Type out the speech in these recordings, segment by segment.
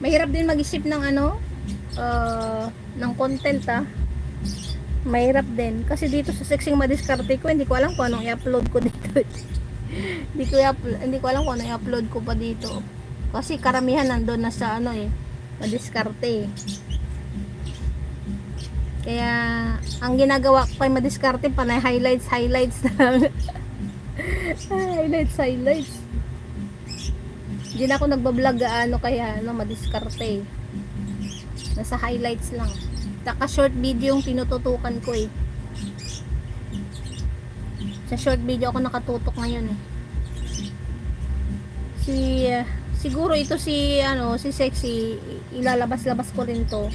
Mahirap din mag-isip ng ano, ng content Mahirap din. Kasi dito sa sexing madiskarte ko, hindi ko alam kung anong i-upload ko dito. Hindi ko alam kung anong i-upload ko pa dito. Kasi karamihan nandun na sa ano madiskarte Kaya, ang ginagawa ko kay madiskarte, panay highlights na lang. highlights. Hindi na ako nagbablog kaya madiskarte Nasa highlights lang. Taka short video yung tinututukan ko Sa short video ako nakatutok ngayon Siguro ito si Sexy, ilalabas-labas ko rin to.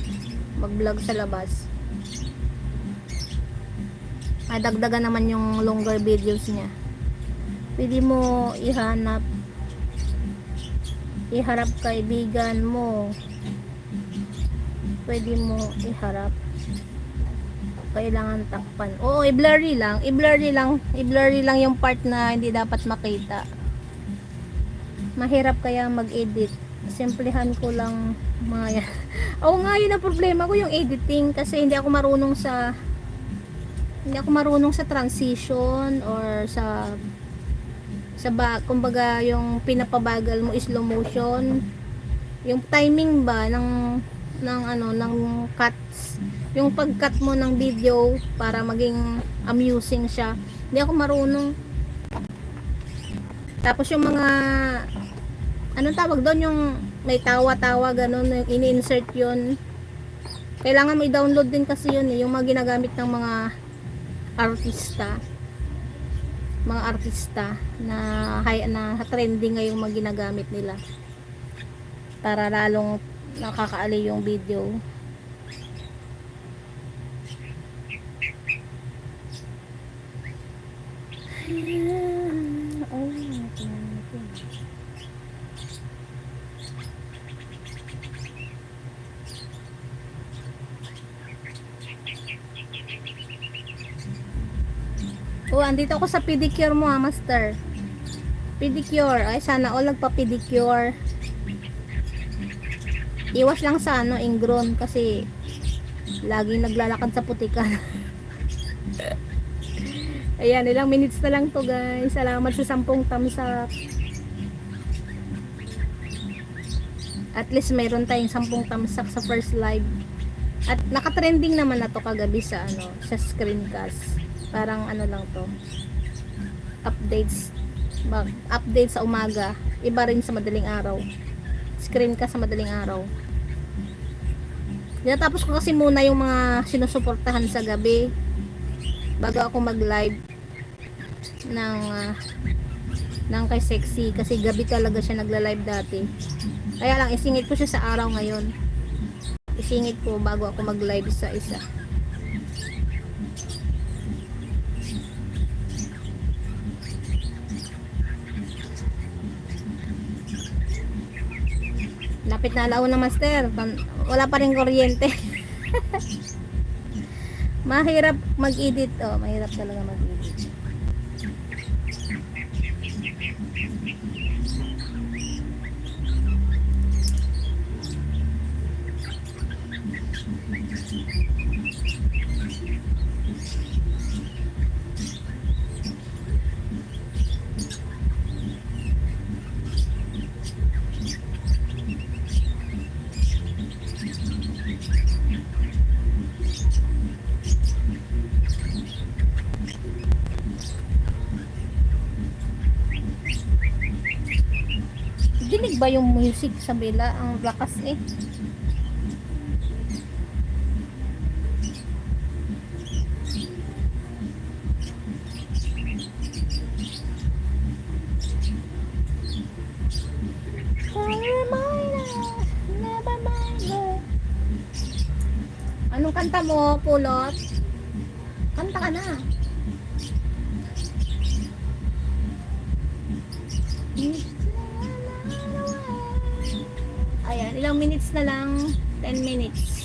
Mag-vlog sa labas. Dagdagan naman yung longer videos niya. Pwede mo iharap kaibigan mo. Pwede mo iharap. Kailangan takpan. Oo, i-blurry lang yung part na hindi dapat makita. Mahirap kaya mag-edit. Simplihan ko lang mga yan. Oo nga, yun ang problema ko, yung editing, kasi hindi ako marunong sa transition or kumbaga yung pinapabagal mo slow motion, yung timing ba ng cuts, yung pag-cut mo ng video para maging amusing siya, hindi ako marunong. Tapos yung mga anong tawag doon, yung may tawa-tawa ganun, yung ini-insert yun, kailangan mo i-download din kasi yun yung mga ginagamit ng mga artista na trending ngayong mga ginagamit nila para lalong nakakaali yung video. Andito ako sa pedicure mo master. Pedicure. Ay, sana all nagpa-pedicure. Iwas lang sa ingrown kasi laging naglalakad sa putikan. Ayan, ilang minutes na lang to guys. Salamat sa 10 thumbs up. At least mayroon tayong 10 thumbs up sa first live. At naka-trending naman na to kagabi sa sa screencast. Parang lang to. Updates sa umaga. Iba rin sa madaling araw. Screencast sa madaling araw. Tinatapos ko kasi muna yung mga sinusuportahan sa gabi bago ako mag-live ng kay Sexy, kasi gabi talaga siya nagla-live dati. Kaya lang isingit ko siya sa araw ngayon. Isingit ko bago ako mag-live sa isa. Lapit na alauna master, wala pa rin kuryente. Mahirap mag-edit. Mahirap talaga mag-edit. Dinig ba yung music sa bila? Ang lakas Anong kanta mo, Pulot? Kanta ka na. Ayan, ilang minutes na lang? 10 minutes.